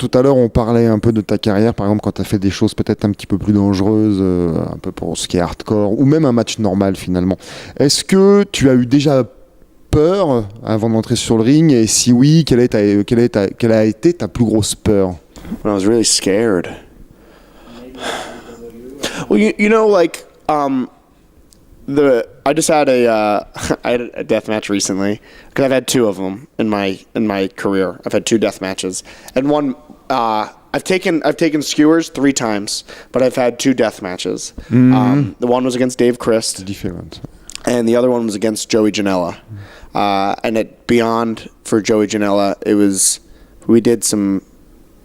tout à l'heure, on parlait un peu de ta carrière, par exemple, quand tu as fait des choses peut-être un petit peu plus dangereuses, un peu pour ce qui est hardcore, ou même un match normal finalement. Est-ce que tu as eu déjà peur avant d'entrer sur le ring? Et si oui, quelle a été ta plus grosse peur? When I was really scared. Well, you know, like, I just had I had a death match recently because I've had two of them in my career. I've had two death matches, and one I've taken skewers 3 times, but I've had 2 death matches. The one was against Dave Christ, Different. and the other one was against Joey Janela. And beyond for Joey Janela, we did some.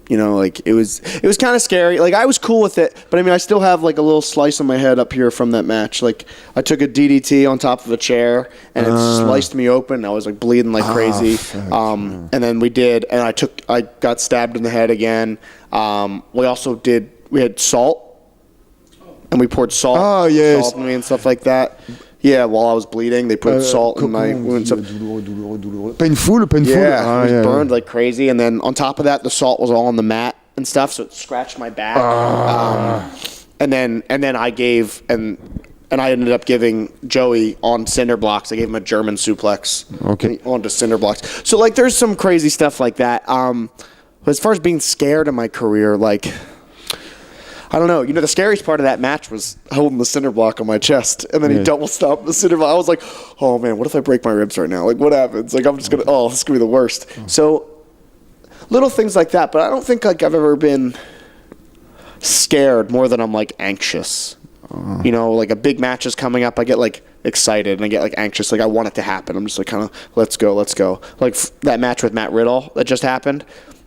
You know, like it was kind of scary. Like I was cool with it, but I mean, I still have like a little slice on my head up here from that match. Like I took a DDT on top of a chair and it sliced me open. I was like bleeding like crazy. And then I got stabbed in the head again. We had salt and we poured salt on me and stuff like that. Yeah, while I was bleeding, they put salt in my wounds. Painful? Yeah, it was burned like crazy. And then on top of that, the salt was all on the mat and stuff, so it scratched my back. And then I ended up giving Joey on cinder blocks. I gave him a German suplex onto cinder blocks. So like, there's some crazy stuff like that. But as far as being scared in my career, like, I don't know. You know, the scariest part of that match was holding the cinder block on my chest, and then he double stomped the cinder block. I was like, oh, man, what if I break my ribs right now? Like, what happens? Like, I'm just going to, this is going to be the worst. So, little things like that, but I don't think, like, I've ever been scared more than I'm, like, anxious. You know, like, a big match is coming up, I get, like, excited, and I get, like, anxious. Like, I want it to happen. I'm just, like, kind of, let's go. Like, that match with Matt Riddle that just happened,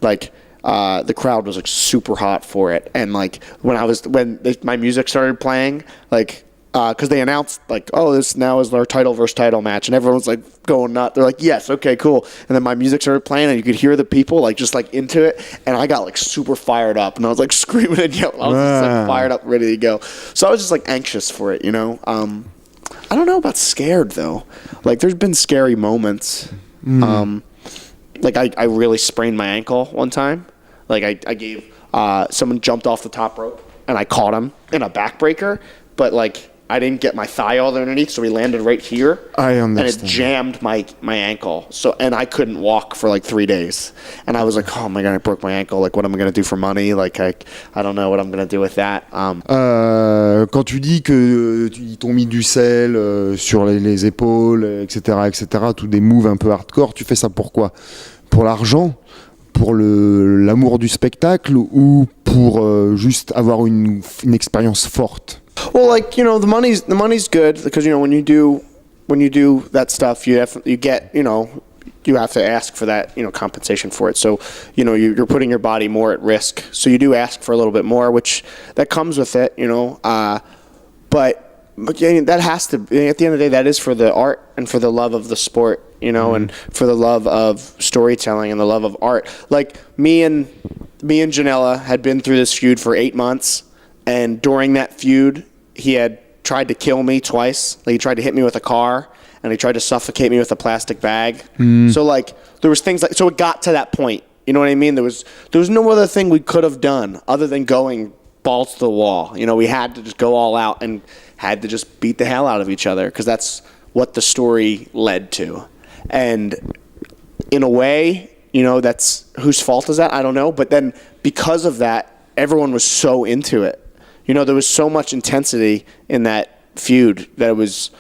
like, the crowd was like super hot for it, and like my music started playing, like because they announced like, oh, this now is our title versus title match, and everyone was like going nuts. They're like, yes, okay, cool. And then my music started playing, and you could hear the people like just like into it, and I got like super fired up, and I was like screaming and yelling. I was just like fired up, ready to go. So I was just like anxious for it, you know. I don't know about scared though. Like there's been scary moments. Like I really sprained my ankle one time. Like I gave someone jumped off the top rope and I caught him in a backbreaker, but like I didn't get my thigh all underneath, so he landed right here. I understand. And it jammed my ankle. So and I couldn't walk for like 3 days. And I was like, oh my god, I broke my ankle. Like what am I gonna do for money? Like I don't know what I'm gonna do with that. Quand tu dis que ils t'ont mis du sel sur les épaules, etc., tous des moves un peu hardcore, tu fais ça pourquoi? Pour l'argent? Pour l'amour du spectacle ou pour juste avoir une expérience forte? Well, like, you know, the money's good because, you know, when you do that stuff, you get, you know, you have to ask for that, you know, compensation for it. So, you know, you're putting your body more at risk. So you do ask for a little bit more, which that comes with it, you know. But that has to, at the end of the day, that is for the art and for the love of the sport, you know, and for the love of storytelling and the love of art. Like me and Janela had been through this feud for 8 months, and during that feud, he had tried to kill me twice. Like he tried to hit me with a car, and he tried to suffocate me with a plastic bag. So like there was things like, so it got to that point. You know what I mean? There was no other thing we could have done other than going balls to the wall. You know, we had to just go all out and had to just beat the hell out of each other because that's what the story led to. And in a way, you know, that's whose fault is that? I don't know. But then because of that, everyone was so into it. You know, there was so much intensity in that feud that it was,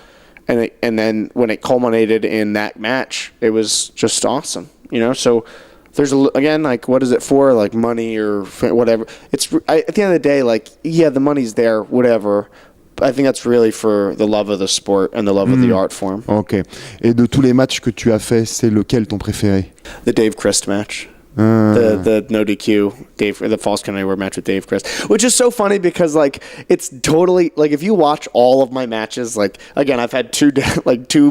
and then when it culminated in that match, it was just awesome. You know, so there's again, like, what is it for? Like money or whatever. At the end of the day, like, yeah, the money's there, whatever. I think that's really for the love of the sport and the love of the art form. Ok. Et de tous les matchs que tu as fait, c'est lequel ton préféré? The Dave Christ match. The no DQ the False Count Anywhere match with Dave Christ, which is so funny because like it's totally like if you watch all of my matches, like again I've had two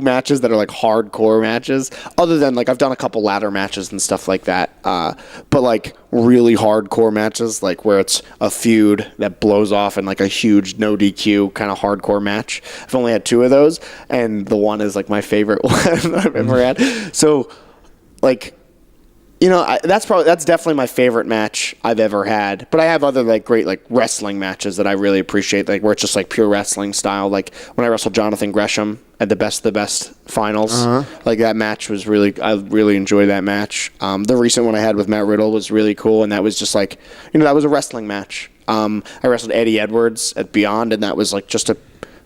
matches that are like hardcore matches, other than like I've done a couple ladder matches and stuff like that, but like really hardcore matches like where it's a feud that blows off in like a huge no DQ kind of hardcore match. I've only had 2 of those, and the one is like my favorite one I've ever had. So like You know, that's definitely my favorite match I've ever had. But I have other like great like wrestling matches that I really appreciate, like where it's just like pure wrestling style. Like when I wrestled Jonathan Gresham at the Best of the Best finals, like that match was I really enjoyed that match. The recent one I had with Matt Riddle was really cool, and that was just like, you know, that was a wrestling match. I wrestled Eddie Edwards at Beyond, and that was like just a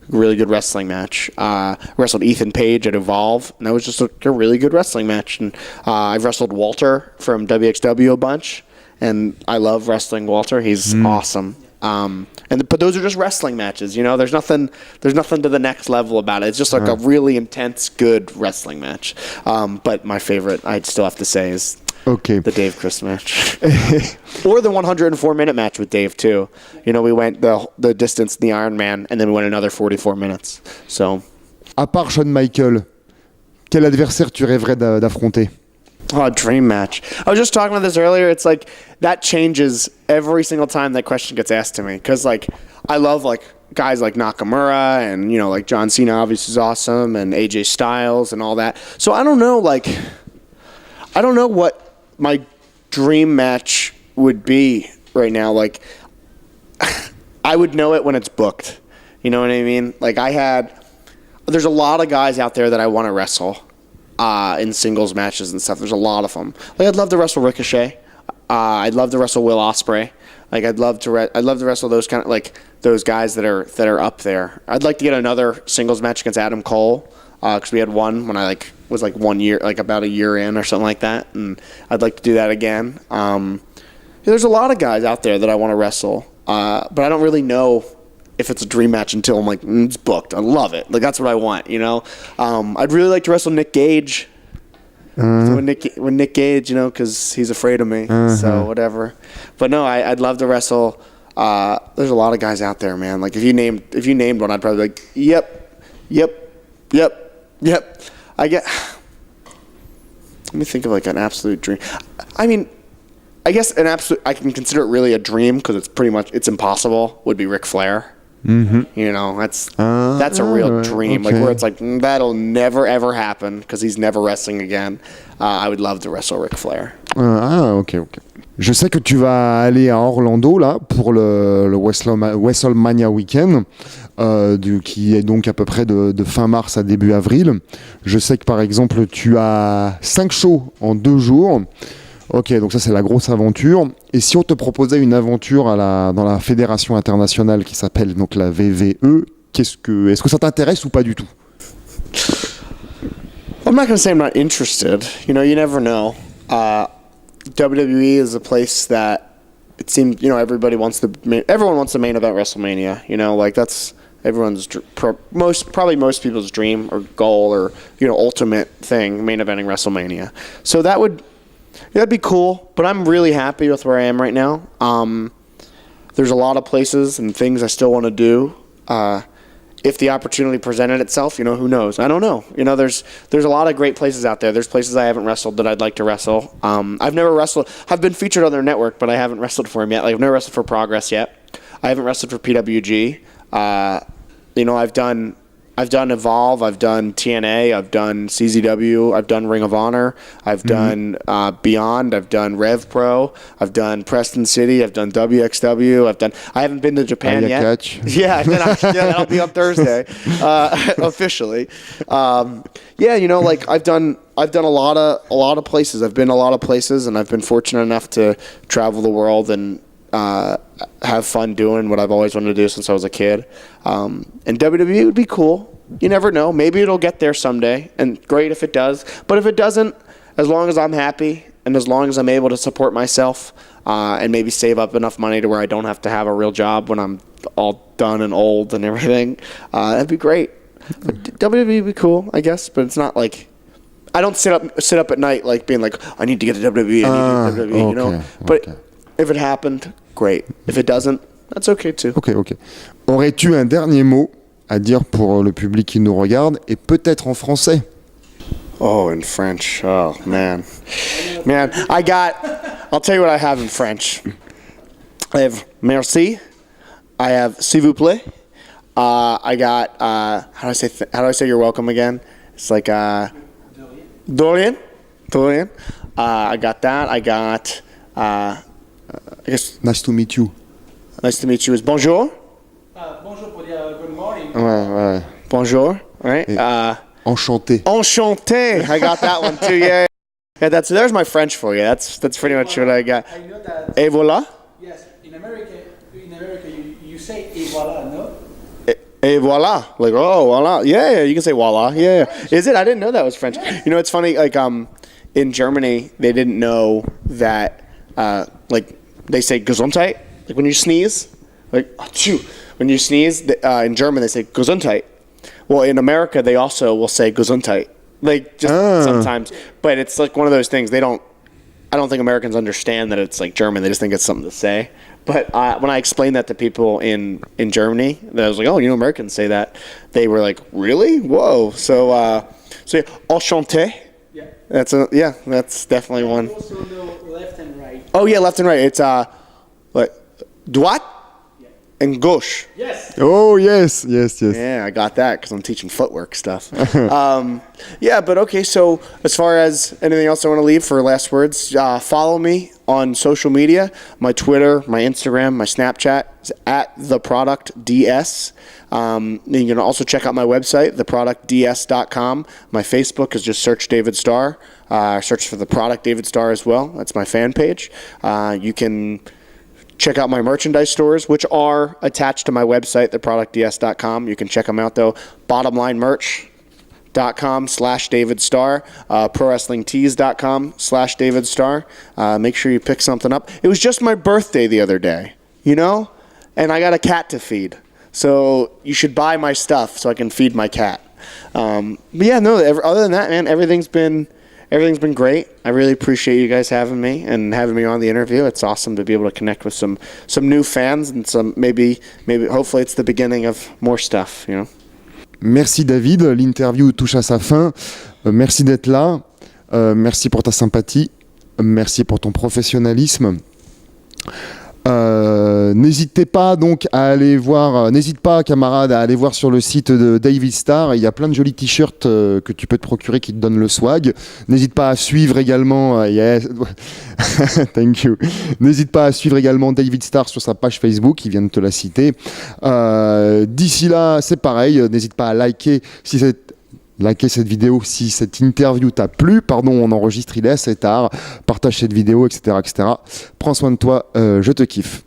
really good wrestling match. I wrestled Ethan Page at Evolve, and that was just a really good wrestling match. And I've wrestled Walter from WXW a bunch, and I love wrestling Walter. He's awesome. But those are just wrestling matches, you know. There's nothing to the next level about it. It's just like a really intense, good wrestling match. But my favorite, I'd still have to say, is the Dave Chris match, or the 104-minute match with Dave too. You know, we went the distance in the Iron Man, and then we went another 44 minutes. So, à part Shawn Michael, quel adversaire tu rêverais d'affronter? Oh, dream match. I was just talking about this earlier. It's like that changes every single time that question gets asked to me, because like I love like guys like Nakamura, and you know, like John Cena obviously is awesome, and AJ Styles and all that. So I don't know what my dream match would be right now. Like, I would know it when it's booked. You know what I mean? Like, there's a lot of guys out there that I want to wrestle in singles matches and stuff. There's a lot of them. Like, I'd love to wrestle Ricochet. I'd love to wrestle Will Ospreay. Like, I'd love to wrestle those kind of, like, those guys that are up there. I'd like to get another singles match against Adam Cole, because we had one when I was 1 year, like about a year in or something like that, and I'd like to do that again. There's a lot of guys out there that I want to wrestle, but I don't really know if it's a dream match until I'm like, it's booked. I love it. Like, that's what I want, you know. I'd really like to wrestle Nick Gage. When Nick Gage, you know, because he's afraid of me, so whatever. But no, I'd love to wrestle. There's a lot of guys out there, man. Like, if you named one, I'd probably be like, yep. Let me think of like an absolute dream. I mean, I guess I can consider it really a dream, because it's impossible, would be Ric Flair. You know, that's a real dream. Like, where it's like, that'll never ever happen, because he's never wrestling again. I would love to wrestle Ric Flair. Ok. Je sais que tu vas aller à Orlando là pour le WrestleMania Weekend, qui est donc à peu près de fin mars à début avril. Je sais que par exemple tu as 5 shows en 2 jours. Ok, donc ça c'est la grosse aventure. Et si on te proposait une aventure dans la fédération internationale qui s'appelle donc la VVE, est-ce que ça t'intéresse ou pas du tout? I'm not going to say I'm not interested. You know, you never know. WWE is a place that it seems, you know, everyone wants the main event WrestleMania. You know, like that's everyone's probably most people's dream or goal, or, you know, ultimate thing, main eventing WrestleMania. So that'd be cool. But I'm really happy with where I am right now. There's a lot of places and things I still want to do. If the opportunity presented itself, you know, who knows? I don't know. You know, there's a lot of great places out there. There's places I haven't wrestled that I'd like to wrestle. I've never wrestled. I've been featured on their network, but I haven't wrestled for him yet. Like, I've never wrestled for Progress yet. I haven't wrestled for PWG. You know, I've done Evolve, I've done TNA, I've done CZW, I've done Ring of Honor, I've done Beyond, I've done Rev Pro, I've done Preston City, I've done WXW, I haven't been to Japan yet. Catch. Yeah, that'll be up Thursday, officially. Yeah, you know, like I've done a lot of places. I've been a lot of places, and I've been fortunate enough to travel the world and have fun doing what I've always wanted to do since I was a kid. And WWE would be cool. You never know. Maybe it'll get there someday, and great if it does. But if it doesn't, as long as I'm happy and as long as I'm able to support myself and maybe save up enough money to where I don't have to have a real job when I'm all done and old and everything, that'd be great. But WWE would be cool, I guess, but it's not like I don't sit up at night like being like, I need to get to WWE, I need to get to WWE, you know. But if it happened, great. If it doesn't, that's okay too. Ok. Aurais-tu un dernier mot à dire pour le public qui nous regarde, et peut-être en français? Oh, in French. Oh, man. I'll tell you what I have in French. I have merci. I have s'il vous plaît. I got, how do I say you're welcome again? It's like, Dorian. I got that. I got, I guess, Nice to meet you. nice to meet you is bonjour. Bonjour pour dire good morning. Ouais. Bonjour, right? Et enchanté. Enchanté. I got that one too. Yeah. Yeah, there's my French for you. That's pretty much what I got. I know that. Et voilà. Yes, in America you say et voilà, no? Et voila. Like, oh, voila. Yeah, you can say voila. Yeah. Is it? I didn't know that was French. You know, it's funny, like, in Germany, they didn't know that, like, they say Gesundheit. Like, when you sneeze, like, achoo. When you sneeze, in German, they say Gesundheit. Well, in America, they also will say Gesundheit. Like, just sometimes. But it's, like, one of those things. I don't think Americans understand that it's, like, German. They just think it's something to say. But when I explained that to people in Germany, I was like, oh, you know, Americans say that. They were like, really? Whoa. So yeah, enchanté. Yeah. That's definitely one. Also know left and right. Oh yeah, left and right. It's like droite and gauche. Yes. Oh, yes. Yeah, I got that because I'm teaching footwork stuff. Yeah, but okay, so as far as anything else I want to leave for last words, follow me on social media. My Twitter, my Instagram, my Snapchat is at theproductds. You can also check out my website, theproductds.com. My Facebook is just search David Starr. Search for The Product David Starr as well. That's my fan page. You can check out my merchandise stores, which are attached to my website, theproductds.com. You can check them out, though. Bottomlinemerch.com/David Starr, prowrestlingtees.com/David Starr. Make sure you pick something up. It was just my birthday the other day, you know? And I got a cat to feed. So you should buy my stuff so I can feed my cat. But yeah, no, other than that, man, everything's been great. I really appreciate you guys having me and having me on the interview. It's awesome to be able to connect with some new fans and some maybe hopefully it's the beginning of more stuff, you know. Merci David, l'interview touche à sa fin. Merci d'être là. Merci pour ta sympathie. Merci pour ton professionnalisme. N'hésitez pas donc à aller voir, n'hésite pas camarade à aller voir sur le site de David Starr, il y a plein de jolis t-shirts que tu peux te procurer qui te donnent le swag. N'hésite pas à suivre également thank you. N'hésite pas à suivre également David Starr sur sa page Facebook, il vient de te la citer. D'ici là, c'est pareil, n'hésite pas à liker cette vidéo si cette interview t'a plu. Pardon, on enregistre, il est assez tard. Partage cette vidéo, etc. Prends soin de toi, je te kiffe.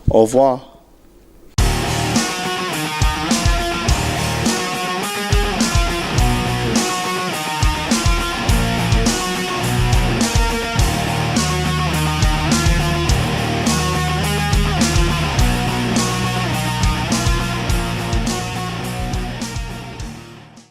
Au revoir.